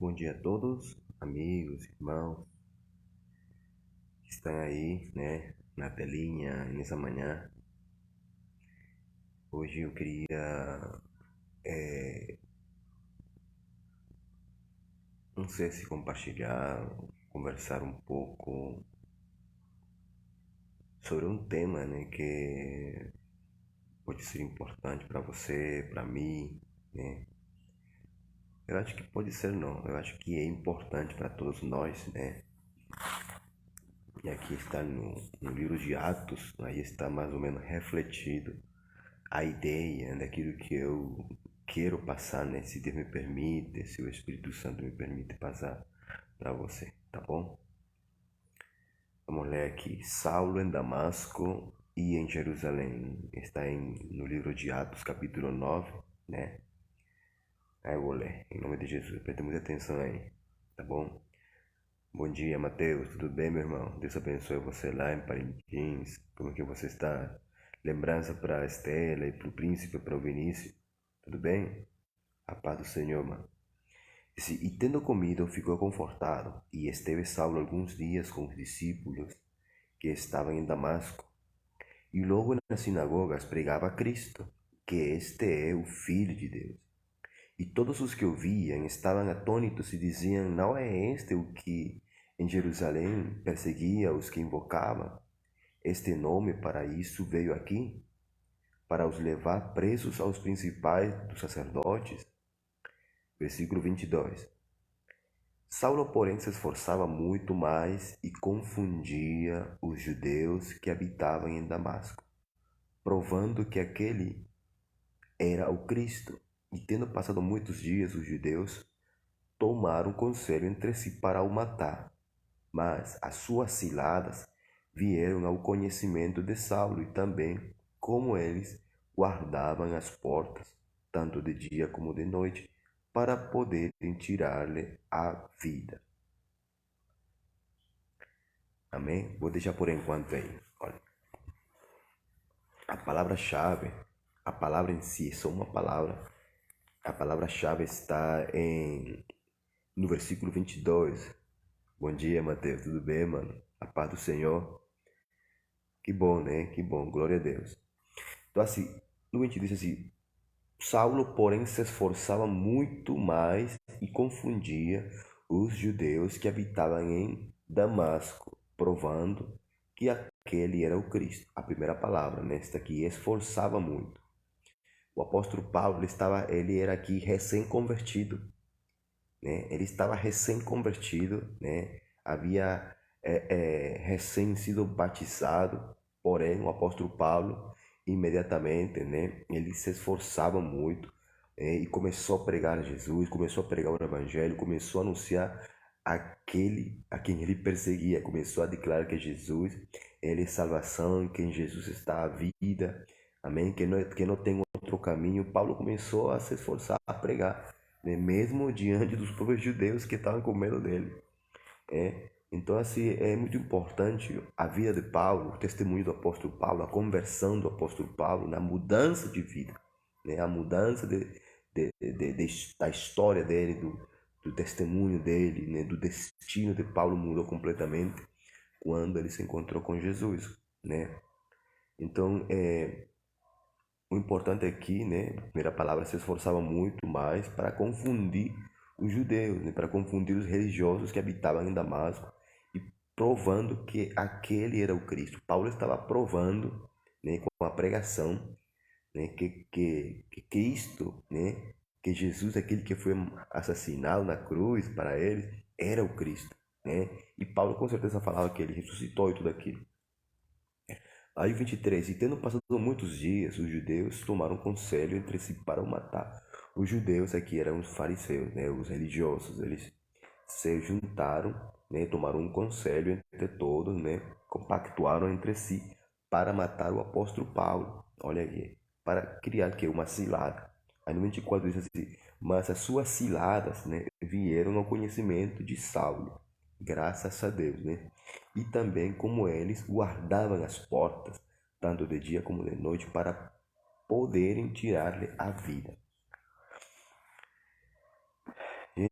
Bom dia a todos, amigos, irmãos que estão aí, na telinha nessa manhã. Hoje eu queria, não sei se compartilhar, conversar um pouco sobre um tema, que pode ser importante para você, para mim, né? Eu acho que pode ser não, eu acho que é importante para todos nós, né? E aqui está no livro de Atos, aí está mais ou menos refletido a ideia daquilo que eu quero passar, se Deus me permite, se o Espírito Santo me permite passar para você, tá bom? Vamos ler aqui. Saulo em Damasco e em Jerusalém. Está no livro de Atos, capítulo 9, né? Aí eu vou ler, em nome de Jesus. Preste muita atenção aí, tá bom? Bom dia, Mateus. Tudo bem, meu irmão? Deus abençoe você lá em Parintins. Como é que você está? Lembrança para a Estela e para o príncipe, para o Vinícius. Tudo bem? A paz do Senhor, mano. E tendo comido, ficou confortado, e esteve Saulo alguns dias com os discípulos que estavam em Damasco. E logo nas sinagogas pregava a Cristo, que este é o Filho de Deus. E todos os que ouviam estavam atônitos e diziam: Não é este o que em Jerusalém perseguia os que invocavam? Este nome para isso veio aqui? Para os levar presos aos principais dos sacerdotes? Versículo 22. Saulo, porém, se esforçava muito mais e confundia os judeus que habitavam em Damasco, provando que aquele era o Cristo. E tendo passado muitos dias, os judeus tomaram conselho entre si para o matar. Mas as suas ciladas vieram ao conhecimento de Saulo, e também como eles guardavam as portas, tanto de dia como de noite, para poderem tirar-lhe a vida. Amém? Vou deixar por enquanto aí. Olha, a palavra-chave, a palavra em si é só uma palavra. A palavra-chave está no versículo 22. Bom dia, Mateus. Tudo bem, mano? A paz do Senhor. Que bom, né? Que bom. Glória a Deus. Então, assim, no 20 diz assim: Saulo, porém, se esforçava muito mais e confundia os judeus que habitavam em Damasco, provando que aquele era o Cristo. A primeira palavra, nesta aqui, esforçava muito. O apóstolo Paulo, ele era aqui recém-convertido, né? Ele estava recém-convertido, né? Havia recém sido batizado, porém o apóstolo Paulo imediatamente, né? Ele se esforçava muito, e começou a pregar Jesus, começou a pregar o evangelho, começou a anunciar aquele a quem ele perseguia, começou a declarar que Jesus ele é salvação, que em Jesus está a vida, amém? Que não tem outro caminho. Paulo começou a se esforçar a pregar, né? Mesmo diante dos próprios judeus que estavam com medo dele. Então, assim, é muito importante a vida de Paulo, o testemunho do apóstolo Paulo, a conversão do apóstolo Paulo, na mudança de vida, né? A mudança da história dele, do testemunho dele, né? Do destino de Paulo mudou completamente quando ele se encontrou com Jesus, né? Então, o importante aqui, né, a primeira palavra, se esforçava muito mais para confundir os judeus, né, para confundir os religiosos que habitavam em Damasco, e provando que aquele era o Cristo. Paulo estava provando, né, com a pregação, né, que Cristo, né, que Jesus, aquele que foi assassinado na cruz para eles, era o Cristo, né? E Paulo com certeza falava que ele ressuscitou e tudo aquilo. Aí 23, e tendo passado muitos dias, os judeus tomaram conselho entre si para o matar. Os judeus aqui eram os fariseus, né, os religiosos, eles se juntaram, né, tomaram um conselho entre todos, né, compactuaram entre si para matar o apóstolo Paulo. Olha aí, para criar que uma cilada. Aí no 24 diz assim: mas as suas ciladas, né, vieram ao conhecimento de Saulo, graças a Deus, né? E também como eles guardavam as portas, tanto de dia como de noite, para poderem tirar-lhe a vida.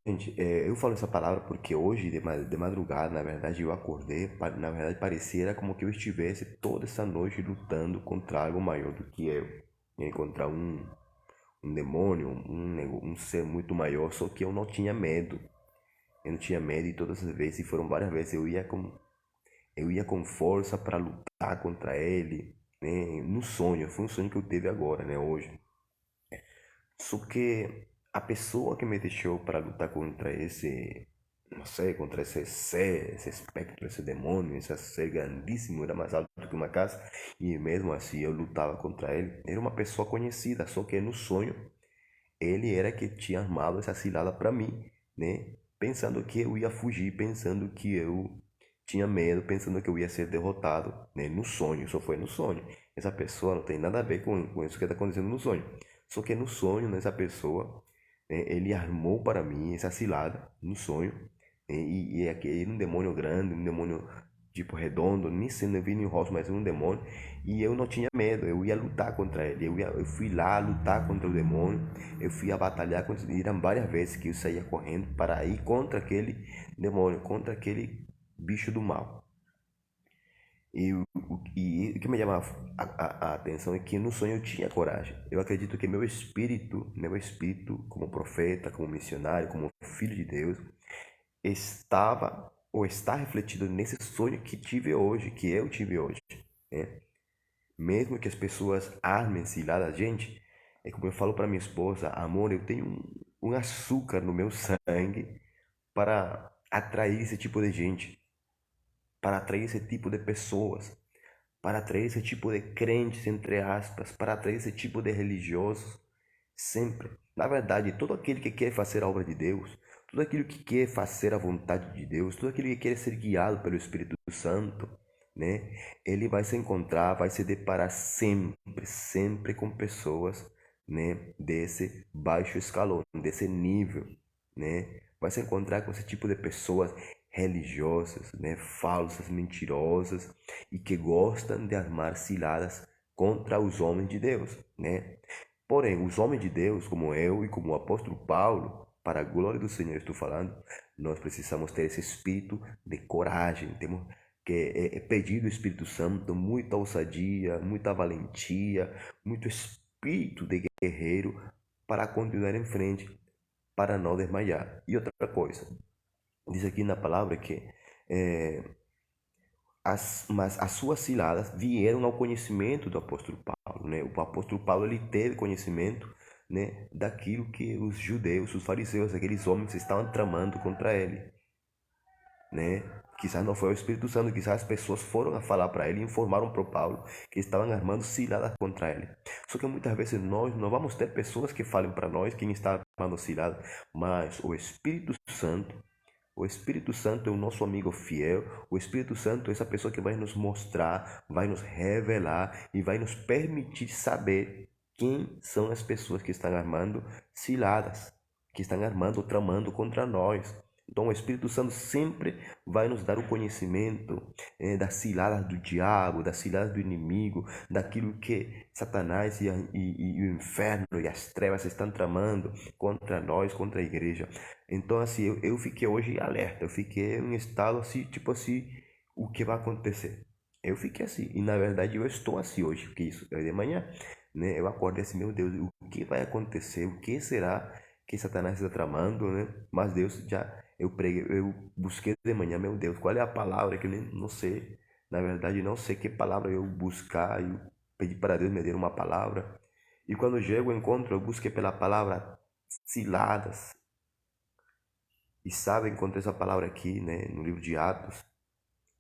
Gente, eu falo essa palavra porque hoje, de madrugada, na verdade, eu acordei, na verdade, parecia como que eu estivesse toda essa noite lutando contra algo maior do que eu, né? Contra um demônio, um ser muito maior, só que eu não tinha medo. Eu não tinha medo e todas as vezes, e foram várias vezes, eu ia com força para lutar contra ele, né? No sonho, foi um sonho que eu tive agora, né, hoje. Só que a pessoa que me deixou para lutar contra esse, não sei, contra esse ser, esse espectro, esse demônio, esse ser grandíssimo, era mais alto que uma casa, e mesmo assim eu lutava contra ele, era uma pessoa conhecida, só que no sonho ele era que tinha armado essa cilada para mim, né? Pensando que eu ia fugir, pensando que eu tinha medo, pensando que eu ia ser derrotado, né? No sonho, só foi no sonho. Essa pessoa não tem nada a ver com isso que está acontecendo no sonho. Só que no sonho, nessa pessoa, né, ele armou para mim essa cilada no sonho, né? E é aquele um demônio grande, um demônio tipo redondo, nem sendo vi o rosto, mas um demônio. E eu não tinha medo, eu ia lutar contra ele. Eu fui lá lutar contra o demônio, eu fui a batalhar contra ele. Eram várias vezes que eu saía correndo para ir contra aquele demônio, contra aquele bicho do mal. E o que me chama a atenção é que no sonho eu tinha coragem. Eu acredito que meu espírito como profeta, como missionário, como filho de Deus, estava ou está refletido nesse sonho que tive hoje, que eu tive hoje, né? Mesmo que as pessoas armem ciladas, gente, é como eu falo para minha esposa, amor, eu tenho um açúcar no meu sangue para atrair esse tipo de gente, para atrair esse tipo de pessoas, para atrair esse tipo de crentes, entre aspas, para atrair esse tipo de religiosos, sempre. Na verdade, todo aquele que quer fazer a obra de Deus, todo aquele que quer fazer a vontade de Deus, todo aquele que quer ser guiado pelo Espírito Santo, né? Ele vai se encontrar, vai se deparar sempre, sempre com pessoas, né, desse baixo escalão, desse nível, né? Vai se encontrar com esse tipo de pessoas religiosas, né, falsas, mentirosas e que gostam de armar ciladas contra os homens de Deus, né? Porém, os homens de Deus, como eu e como o apóstolo Paulo, para a glória do Senhor estou falando, nós precisamos ter esse espírito de coragem, temos que pedir do Espírito Santo muita ousadia, muita valentia, muito espírito de guerreiro para continuar em frente, para não desmaiar. E outra coisa, diz aqui na palavra que mas as suas ciladas vieram ao conhecimento do apóstolo Paulo, né? O apóstolo Paulo ele teve conhecimento, né, daquilo que os judeus, os fariseus, aqueles homens estavam tramando contra ele, né? Quizás não foi o Espírito Santo, quizás as pessoas foram a falar para ele e informaram para Paulo que estavam armando ciladas contra ele. Só que muitas vezes nós não vamos ter pessoas que falem para nós quem está armando ciladas, mas o Espírito Santo é o nosso amigo fiel. O Espírito Santo é essa pessoa que vai nos mostrar, vai nos revelar e vai nos permitir saber quem são as pessoas que estão armando ciladas, que estão armando, tramando contra nós. Então, o Espírito Santo sempre vai nos dar o conhecimento das ciladas do diabo, das ciladas do inimigo, daquilo que Satanás e o inferno e as trevas estão tramando contra nós, contra a igreja. Então, assim, eu fiquei hoje alerta, eu fiquei em estado assim, tipo assim, o que vai acontecer? Eu fiquei assim, e na verdade eu estou assim hoje, porque isso é de manhã, né? Eu acordei assim, meu Deus, o que vai acontecer? O que será que Satanás está tramando, né? Mas Deus já, eu preguei, eu busquei de manhã, meu Deus, qual é a palavra que eu nem, não sei, na verdade não sei que palavra eu buscar, eu pedi para Deus me dar uma palavra, e quando chego ao encontro, eu busquei pela palavra ciladas, e sabe, encontrei essa palavra aqui, né, no livro de Atos,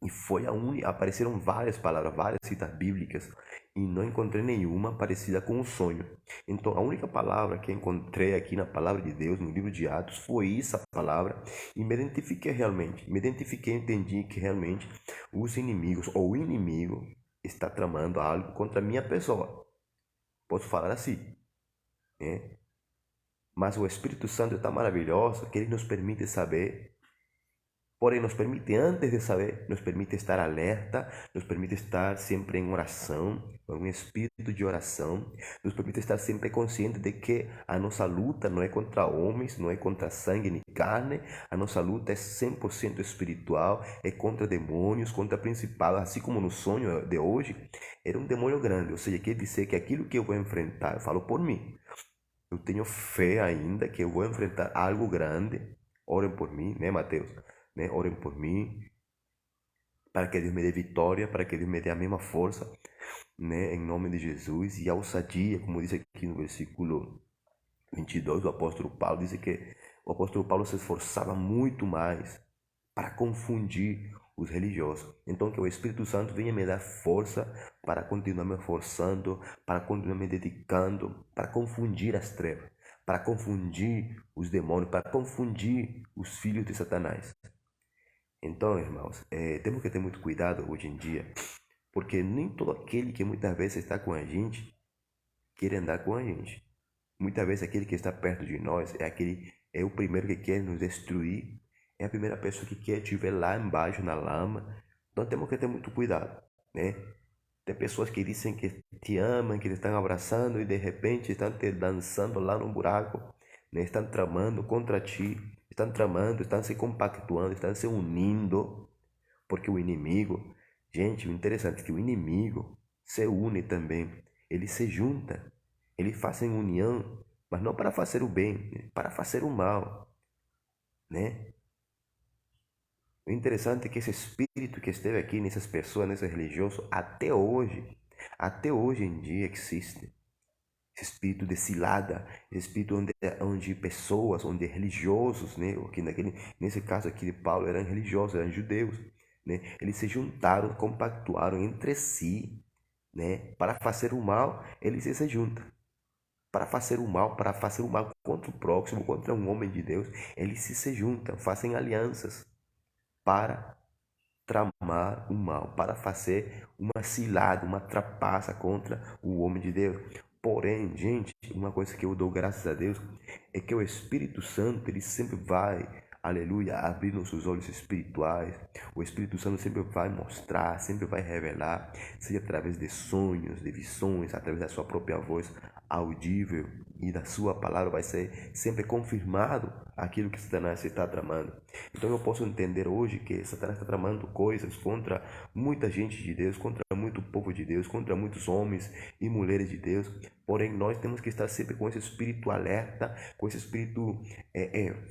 e foi a única, apareceram várias palavras, várias citas bíblicas, e não encontrei nenhuma parecida com o sonho. Então, a única palavra que encontrei aqui na palavra de Deus, no livro de Atos, foi essa palavra, e me identifiquei realmente. Me identifiquei e entendi que realmente os inimigos, ou o inimigo, está tramando algo contra a minha pessoa. Posso falar assim, né? Mas o Espírito Santo é tão maravilhoso que ele nos permite saber Porém, nos permite, antes de saber, nos permite estar alerta, nos permite estar sempre em oração, com um espírito de oração, nos permite estar sempre consciente de que a nossa luta não é contra homens, não é contra sangue nem carne, a nossa luta é 100% espiritual, é contra demônios, contra principados, assim como no sonho de hoje, era um demônio grande, ou seja, quer dizer que aquilo que eu vou enfrentar, eu falo por mim, eu tenho fé ainda que eu vou enfrentar algo grande, orem por mim, né, Mateus? Né? Orem por mim, para que Deus me dê vitória, para que Deus me dê a mesma força, né? Em nome de Jesus, e a ousadia, como diz aqui no versículo 22, o apóstolo Paulo diz que o apóstolo Paulo se esforçava muito mais para confundir os religiosos. Então, que o Espírito Santo venha me dar força para continuar me esforçando, para continuar me dedicando, para confundir as trevas, para confundir os demônios, para confundir os filhos de Satanás. Então, irmãos, temos que ter muito cuidado hoje em dia, porque nem todo aquele que muitas vezes está com a gente quer andar com a gente. Muitas vezes aquele que está perto de nós é o primeiro que quer nos destruir, é a primeira pessoa que quer te ver lá embaixo na lama. Então temos que ter muito cuidado, né? Tem pessoas que dizem que te amam, que te estão abraçando e de repente estão te dançando lá no buraco, né? Estão tramando contra ti, estão tramando, estão se compactuando, estão se unindo, porque o inimigo, gente, o interessante é que o inimigo se une também, ele se junta, eles fazem união, mas não para fazer o bem, para fazer o mal, né? O interessante é que esse espírito que esteve aqui nessas pessoas, nesses religiosos, até hoje em dia existe. Esse espírito de cilada, esse espírito onde pessoas, onde religiosos, né? Nesse caso aqui de Paulo, eram religiosos, eram judeus, né? Eles se juntaram, compactuaram entre si, né? Para fazer o mal, eles se juntam. Para fazer o mal contra o próximo, contra um homem de Deus, eles se juntam, fazem alianças para tramar o mal, para fazer uma cilada, uma trapaça contra o homem de Deus. Porém, gente, uma coisa que eu dou graças a Deus é que o Espírito Santo, ele sempre vai, aleluia, abrir nossos olhos espirituais. O Espírito Santo sempre vai mostrar, sempre vai revelar, seja através de sonhos, de visões, através da sua própria voz audível, e da sua palavra vai ser sempre confirmado aquilo que Satanás está tramando. Então eu posso entender hoje que Satanás está tramando coisas contra muita gente de Deus, contra muito povo de Deus, contra muitos homens e mulheres de Deus. Porém, nós temos que estar sempre com esse espírito alerta, com esse espírito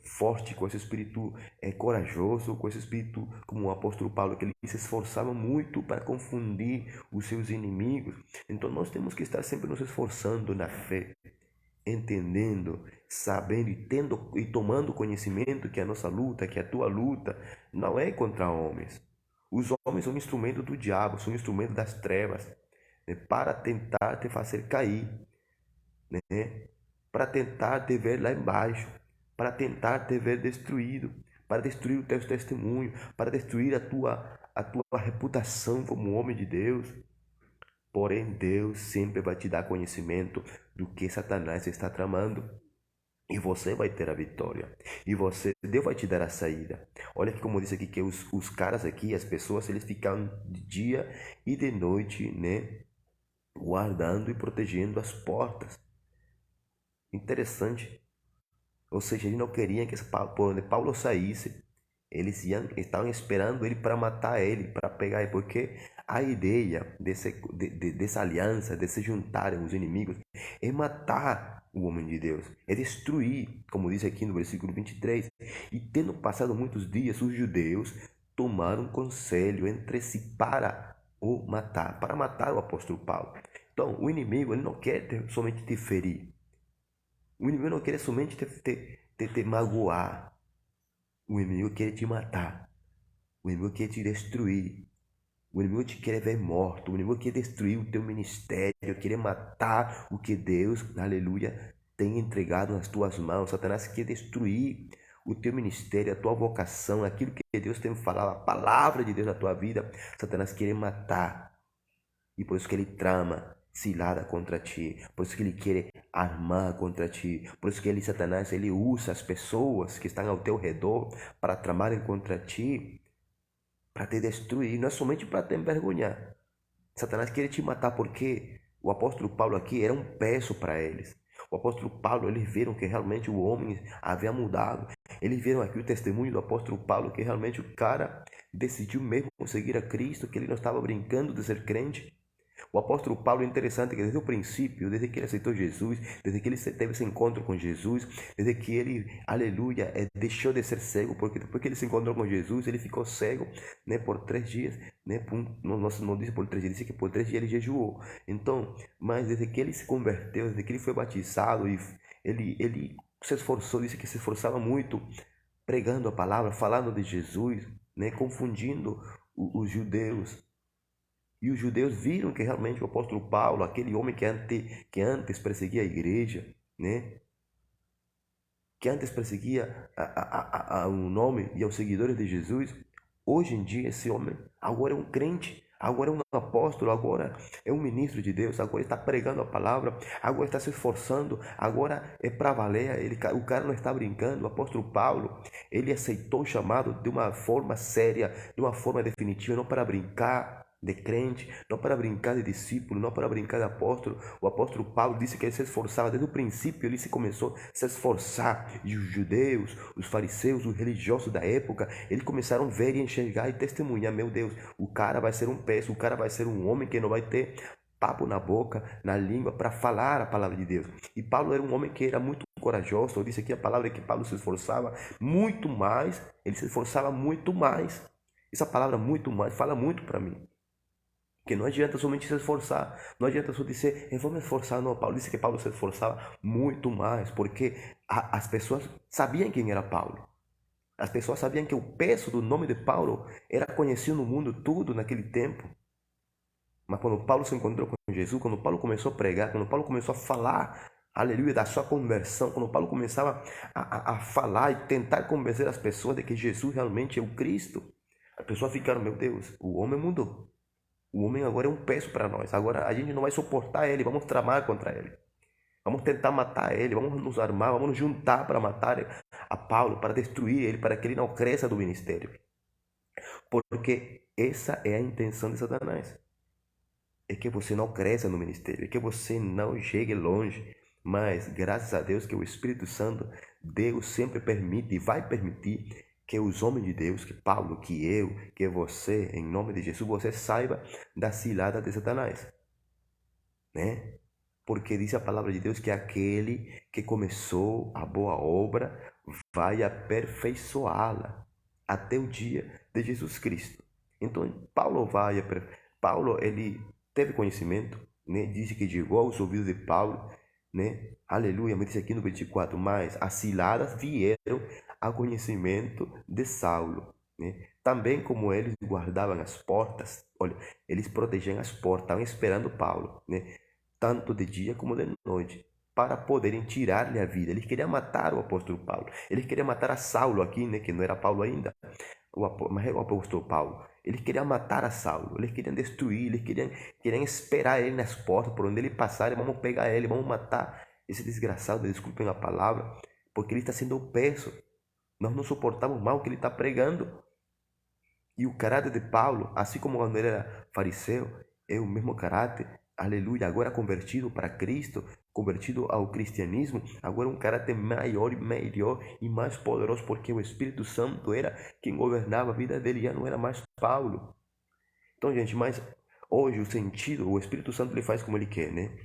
forte, com esse espírito corajoso, com esse espírito, como o apóstolo Paulo, que ele se esforçava muito para confundir os seus inimigos. Então nós temos que estar sempre nos esforçando na fé, entendendo, sabendo e tomando conhecimento que a nossa luta, que a tua luta, não é contra homens. Os homens são instrumento do diabo, são instrumento das trevas, né, para tentar te fazer cair, né, para tentar te ver lá embaixo, para tentar te ver destruído, para destruir o teu testemunho, para destruir a tua reputação como homem de Deus. Porém, Deus sempre vai te dar conhecimento do que Satanás está tramando. E você vai ter a vitória. Deus vai te dar a saída. Olha que como disse aqui, que os caras aqui, as pessoas, eles ficavam de dia e de noite, né? Guardando e protegendo as portas. Interessante. Ou seja, eles não queriam que por onde Paulo saísse, estavam esperando ele para matar ele, para pegar ele, porque a ideia dessa aliança, de se juntarem os inimigos, é matar o homem de Deus, é destruir, como diz aqui no versículo 23. E tendo passado muitos dias, os judeus tomaram conselho entre si para matar o apóstolo Paulo. Então, o inimigo, ele não quer somente te ferir, o inimigo não quer somente te magoar. O inimigo quer te matar. O inimigo quer te destruir. O inimigo te quer ver morto. O inimigo quer destruir o teu ministério. Quer matar o que Deus, aleluia, tem entregado nas tuas mãos. Satanás quer destruir o teu ministério, a tua vocação, aquilo que Deus tem falado, a palavra de Deus na tua vida. Satanás quer matar. E por isso que ele trama cilada contra ti, por isso que ele quer armar contra ti, por isso que ele, Satanás, ele usa as pessoas que estão ao teu redor para tramarem contra ti, para te destruir, não é somente para te envergonhar. Satanás quer te matar porque o apóstolo Paulo aqui era um peso para eles. O apóstolo Paulo, eles viram que realmente o homem havia mudado. Eles viram aqui o testemunho do apóstolo Paulo, que realmente o cara decidiu mesmo seguir a Cristo, que ele não estava brincando de ser crente. O apóstolo Paulo é interessante que desde o princípio, desde que ele aceitou Jesus, desde que ele teve esse encontro com Jesus, desde que ele, aleluia, deixou de ser cego, porque depois que ele se encontrou com Jesus, ele ficou cego, né, por 3 dias, né, não disse por 3 dias, disse que por 3 dias ele jejuou. Então, mas desde que ele se converteu, desde que ele foi batizado, e ele se esforçou, disse que se esforçava muito, pregando a palavra, falando de Jesus, né, confundindo os judeus. E os judeus viram que realmente o apóstolo Paulo, aquele homem que antes perseguia a igreja, né? Que antes perseguia o nome e os seguidores de Jesus, hoje em dia esse homem agora é um crente, agora é um apóstolo, agora é um ministro de Deus, agora está pregando a palavra, agora está se esforçando, agora é para valer, o cara não está brincando. O apóstolo Paulo, ele aceitou o chamado de uma forma séria, de uma forma definitiva, não para brincar de crente, não para brincar de discípulo, não para brincar de apóstolo. O apóstolo Paulo disse que ele se esforçava desde o princípio, ele se começou a se esforçar, e os judeus, os fariseus, os religiosos da época, eles começaram a ver e enxergar e testemunhar: meu Deus, o cara vai ser um peso, o cara vai ser um homem que não vai ter papo na boca, na língua, para falar a palavra de Deus. E Paulo era um homem que era muito corajoso. Eu disse aqui a palavra que Paulo se esforçava muito mais, ele se esforçava muito mais. Essa palavra muito mais fala muito para mim. Porque não adianta somente se esforçar, não adianta só dizer, eu vou me esforçar. Não, Paulo disse que Paulo se esforçava muito mais, porque as pessoas sabiam quem era Paulo. As pessoas sabiam que o peso do nome de Paulo era conhecido no mundo todo naquele tempo. Mas quando Paulo se encontrou com Jesus, quando Paulo começou a pregar, quando Paulo começou a falar, aleluia, da sua conversão, quando Paulo começava a falar e tentar convencer as pessoas de que Jesus realmente é o Cristo, as pessoas ficaram: meu Deus, o homem mudou. O homem agora é um peso para nós. Agora a gente não vai suportar ele, vamos tramar contra ele. Vamos tentar matar ele, vamos nos armar, vamos nos juntar para matar a Paulo, para destruir ele, para que ele não cresça do ministério. Porque essa é a intenção de Satanás. É que você não cresça no ministério, é que você não chegue longe. Mas graças a Deus que o Espírito Santo, Deus sempre permite e vai permitir que os homens de Deus, que Paulo, que eu, que você, em nome de Jesus, você saiba da cilada de Satanás, né? Porque diz a palavra de Deus que aquele que começou a boa obra vai aperfeiçoá-la até o dia de Jesus Cristo. Então, Paulo, ele teve conhecimento, né? Diz que chegou aos ouvidos de Paulo, né? Aleluia, me diz aqui no 24, mas as ciladas vieram ao conhecimento de Saulo, né? Também como eles guardavam as portas, olha, eles protegiam as portas, estavam esperando Paulo, né? Tanto de dia como de noite, para poderem tirar-lhe a vida. Eles queriam matar o apóstolo Paulo, eles queriam matar a Saulo aqui, né? Que não era Paulo ainda, mas era o apóstolo Paulo. Eles queriam matar a Saulo, eles queriam destruir, eles queriam esperar ele nas portas, por onde ele passar, vamos pegar ele, vamos matar esse desgraçado, desculpem a palavra, porque ele está sendo opresso. Nós não suportamos mal o que ele está pregando. E o caráter de Paulo, assim como quando ele era fariseu, é o mesmo caráter, aleluia, agora convertido para Cristo, convertido ao cristianismo, agora um caráter maior e melhor e mais poderoso, porque o Espírito Santo era quem governava a vida dele, já não era mais Paulo. Então, gente, mas hoje o sentido, o Espírito Santo ele faz como ele quer, né?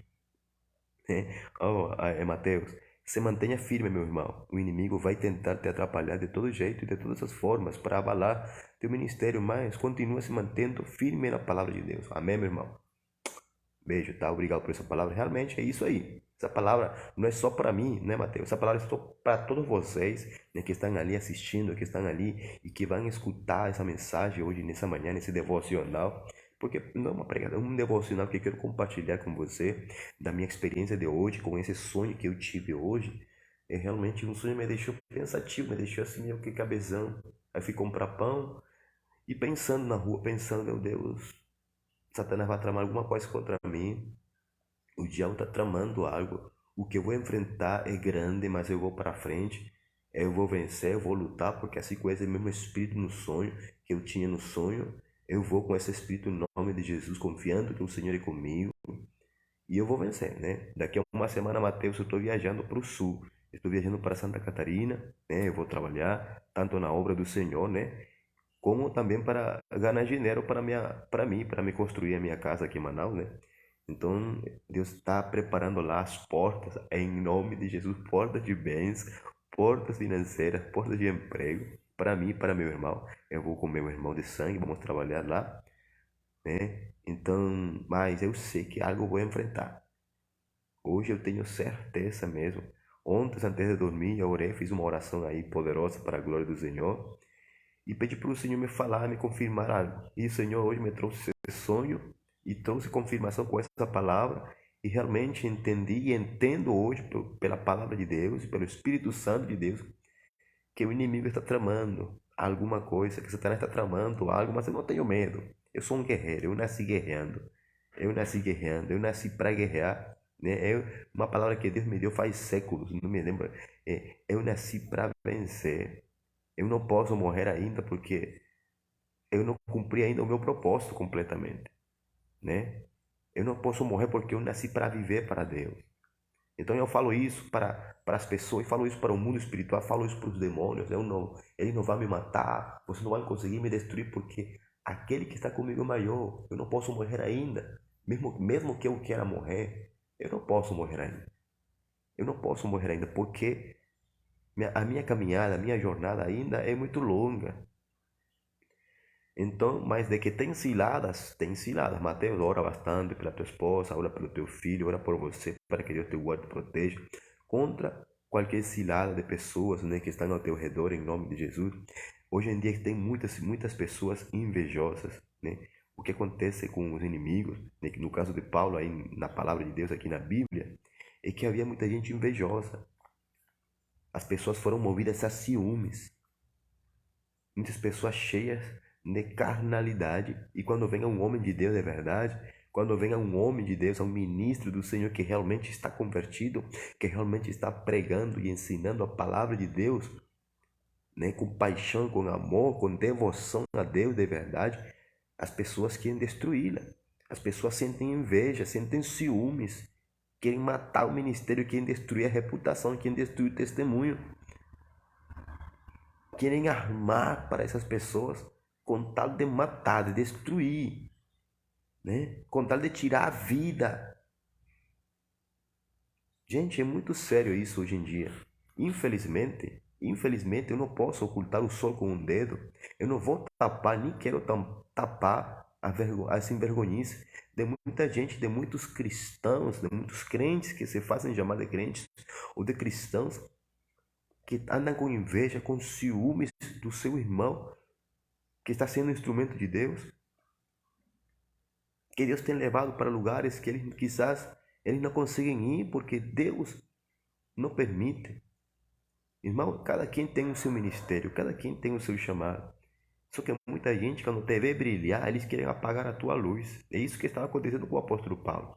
Mateus, se mantenha firme, meu irmão. O inimigo vai tentar te atrapalhar de todo jeito e de todas as formas para abalar teu ministério, mas continua se mantendo firme na palavra de Deus. Amém, meu irmão? Beijo, tá? Obrigado por essa palavra. Realmente é isso aí. Essa palavra não é só para mim, né, Mateus? Essa palavra é para todos vocês, né, que estão ali assistindo, que estão ali e que vão escutar essa mensagem hoje, nessa manhã, nesse devocional. Porque não é uma pregação, é um devocional que eu quero compartilhar com você da minha experiência de hoje, com esse sonho que eu tive hoje. É realmente um sonho que me deixou pensativo, me deixou assim meio que cabezão. Aí fui comprar pão e pensando na rua, pensando, meu Deus, Satanás vai tramar alguma coisa contra mim. O diabo está tramando algo. O que eu vou enfrentar é grande, mas eu vou para frente. Eu vou vencer, eu vou lutar, porque assim com esse mesmo espírito no sonho que eu tinha no sonho, eu vou com esse espírito no nome de Jesus, confiando que o Senhor é comigo. E eu vou vencer, né? Daqui a uma semana, Mateus, eu estou viajando para o sul. Estou viajando para Santa Catarina, né? Eu vou trabalhar tanto na obra do Senhor, né? Como também para ganhar dinheiro para mim, para me construir a minha casa aqui em Manaus, né? Então, Deus está preparando lá as portas, em nome de Jesus, portas de bens, portas financeiras, portas de emprego, para mim e para meu irmão. Eu vou com meu irmão de sangue, vamos trabalhar lá, né? Então, mas eu sei que algo eu vou enfrentar. Hoje eu tenho certeza mesmo. Ontem, antes de dormir, eu orei, fiz uma oração aí poderosa para a glória do Senhor e pedi para o Senhor me falar, me confirmar algo. E o Senhor hoje me trouxe esse sonho e trouxe confirmação com essa palavra e realmente entendi e entendo hoje pela palavra de Deus, pelo Espírito Santo de Deus, que o inimigo está tramando alguma coisa, que Satanás está tramando algo, mas eu não tenho medo. Eu sou um guerreiro, eu nasci guerreando. Eu nasci guerreando, eu nasci para guerrear. Né? Uma palavra que Deus me deu faz séculos, não me lembro. Eu nasci para vencer. Eu não posso morrer ainda porque eu não cumpri ainda o meu propósito completamente, né? Eu não posso morrer porque eu nasci para viver para Deus. Então eu falo isso para as pessoas, falo isso para o mundo espiritual, falo isso para os demônios. Ele não vai me matar, você não vai conseguir me destruir porque aquele que está comigo é maior. Eu não posso morrer ainda, mesmo que eu queira morrer, eu não posso morrer ainda. Eu não posso morrer ainda porque a minha caminhada, a minha jornada ainda é muito longa. Então, mas de que tem ciladas, tem ciladas. Mateus, ora bastante pela tua esposa, ora pelo teu filho, ora por você, para que Deus te guarde e proteja contra qualquer cilada de pessoas, né, que estão ao teu redor, em nome de Jesus. Hoje em dia tem muitas pessoas invejosas, né? O que acontece com os inimigos, né, que no caso de Paulo, aí na palavra de Deus, aqui na Bíblia, é que havia muita gente invejosa. As pessoas foram movidas a ciúmes. Muitas pessoas cheias de carnalidade. E quando vem um homem de Deus de verdade, quando vem um homem de Deus, um ministro do Senhor que realmente está convertido, que realmente está pregando e ensinando a palavra de Deus, né, com paixão, com amor, com devoção a Deus de verdade, as pessoas querem destruí-la. As pessoas sentem inveja, sentem ciúmes, querem matar o ministério, querem destruir a reputação, querem destruir o testemunho. Querem armar para essas pessoas com tal de matar, de destruir, né? Com tal de tirar a vida. Gente, é muito sério isso hoje em dia. Infelizmente, eu não posso ocultar o sol com um dedo. Eu não vou tapar, nem quero tapar a envergonhice de muita gente, de muitos cristãos, de muitos crentes que se fazem chamar de crentes, ou de cristãos que andam com inveja, com ciúmes do seu irmão, que está sendo instrumento de Deus, que Deus tem levado para lugares que eles quizás eles não conseguem ir porque Deus não permite. Irmão, cada quem tem o seu ministério, cada quem tem o seu chamado. Só que muita gente, quando te vê brilhar, eles querem apagar a tua luz. É isso que estava acontecendo com o apóstolo Paulo.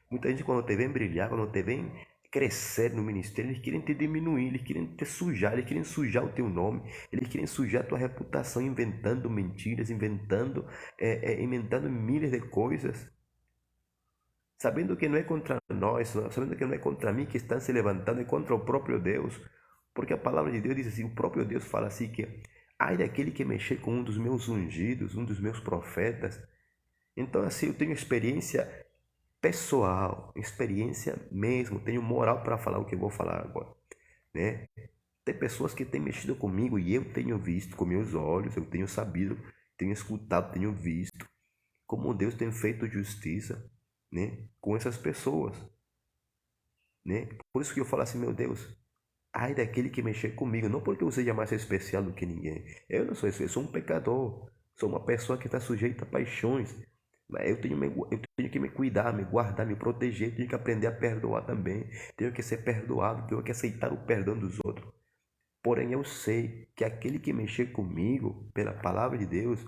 Muita gente, quando te vê brilhar, quando te vê crescer no ministério, eles querem te diminuir, eles querem te sujar, eles querem sujar o teu nome, eles querem sujar a tua reputação, inventando mentiras, inventando milhares de coisas, sabendo que não é contra nós, sabendo que não é contra mim que estão se levantando, é contra o próprio Deus, porque a palavra de Deus diz assim, o próprio Deus fala assim que ai daquele que mexer com um dos meus ungidos, um dos meus profetas. Então assim, eu tenho experiência pessoal, experiência mesmo, tenho moral para falar o que eu vou falar agora, né? Tem pessoas que têm mexido comigo e eu tenho visto com meus olhos, eu tenho sabido, tenho escutado, tenho visto como Deus tem feito justiça, né, com essas pessoas, né? Por isso que eu falo assim, meu Deus, ai daquele que mexer comigo, não porque eu seja mais especial do que ninguém. Eu não sou isso, eu sou um pecador, sou uma pessoa que está sujeita a paixões. Mas eu tenho que me cuidar, me guardar, me proteger, tenho que aprender a perdoar também, tenho que ser perdoado, tenho que aceitar o perdão dos outros. Porém, eu sei que aquele que mexer comigo, pela palavra de Deus,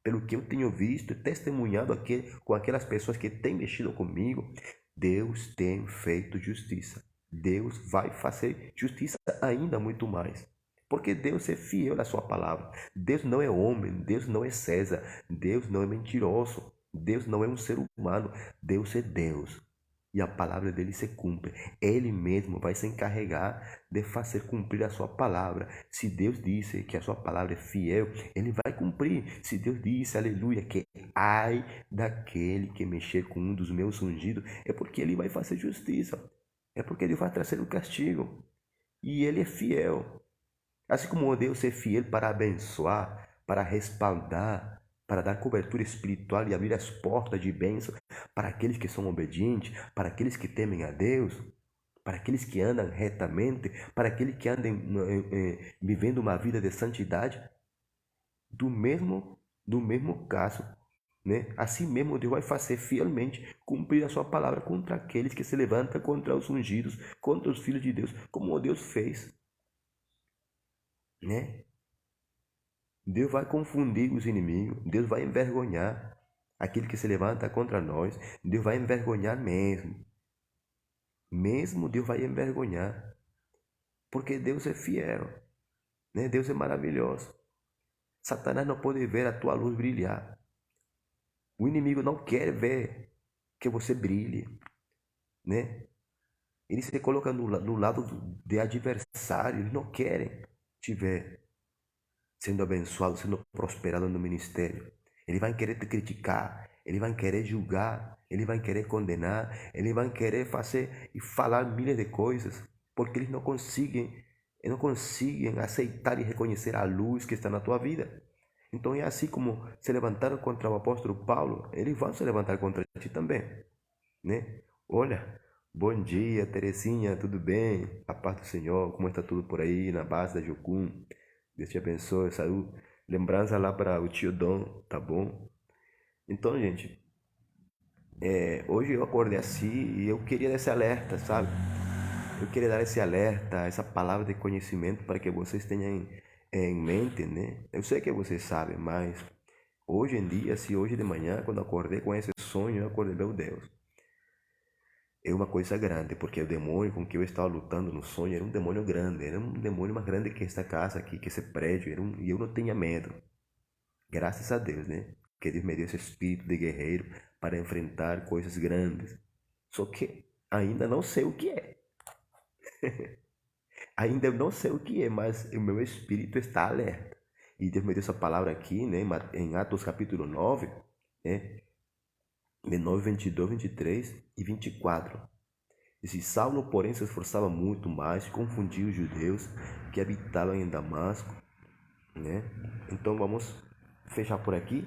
pelo que eu tenho visto, testemunhado aqui, com aquelas pessoas que têm mexido comigo, Deus tem feito justiça. Deus vai fazer justiça ainda muito mais. Porque Deus é fiel à sua palavra. Deus não é homem, Deus não é César, Deus não é mentiroso, Deus não é um ser humano, Deus é Deus. E a palavra dele se cumpre. Ele mesmo vai se encarregar de fazer cumprir a sua palavra. Se Deus disse que a sua palavra é fiel, ele vai cumprir. Se Deus disse, aleluia, que ai daquele que mexer com um dos meus ungidos, é porque ele vai fazer justiça. É porque ele vai trazer o castigo. E ele é fiel. Assim como Deus é fiel para abençoar, para respaldar, para dar cobertura espiritual e abrir as portas de bênção para aqueles que são obedientes, para aqueles que temem a Deus, para aqueles que andam retamente, para aqueles que andam vivendo uma vida de santidade, do mesmo caso, né? Assim mesmo Deus vai fazer fielmente cumprir a sua palavra contra aqueles que se levantam contra os ungidos, contra os filhos de Deus, como Deus fez, né? Deus vai confundir os inimigos, Deus vai envergonhar aquele que se levanta contra nós, Deus vai envergonhar mesmo. Mesmo Deus vai envergonhar, porque Deus é fiel, né? Deus é maravilhoso. Satanás não pode ver a tua luz brilhar. O inimigo não quer ver que você brilhe, né? Ele se coloca no lado de adversário, eles não querem te ver sendo abençoado, sendo prosperado no ministério. Ele vai querer te criticar, ele vai querer julgar, ele vai querer condenar, ele vai querer fazer e falar milhares de coisas, porque eles não conseguem aceitar e reconhecer a luz que está na tua vida. Então é assim como se levantaram contra o apóstolo Paulo, eles vão se levantar contra ti também, né? Olha, bom dia, Terezinha, tudo bem? A paz do Senhor, como está tudo por aí na base da Jocum? Deus te abençoe, saúde. Lembrança lá para o tio Dom, tá bom? Então, gente, hoje eu acordei assim e eu queria dar esse alerta, sabe? Eu queria dar esse alerta, essa palavra de conhecimento para que vocês tenham em mente, né? Eu sei que vocês sabem, mas hoje em dia, se hoje de manhã, quando eu acordei com esse sonho, eu acordei, meu Deus. É uma coisa grande, porque o demônio com que eu estava lutando no sonho era um demônio grande, era um demônio mais grande que esta casa aqui, que esse prédio, e eu não tinha medo. Graças a Deus, né? Que Deus me deu esse espírito de guerreiro para enfrentar coisas grandes. Só que ainda não sei o que é. Ainda não sei o que é, mas o meu espírito está alerta. E Deus me deu essa palavra aqui, né? Em Atos capítulo 9, né? 9, 22, 23 e 24. Esse Saulo, porém, se esforçava muito mais, confundia os judeus que habitavam em Damasco, né? Então vamos fechar por aqui.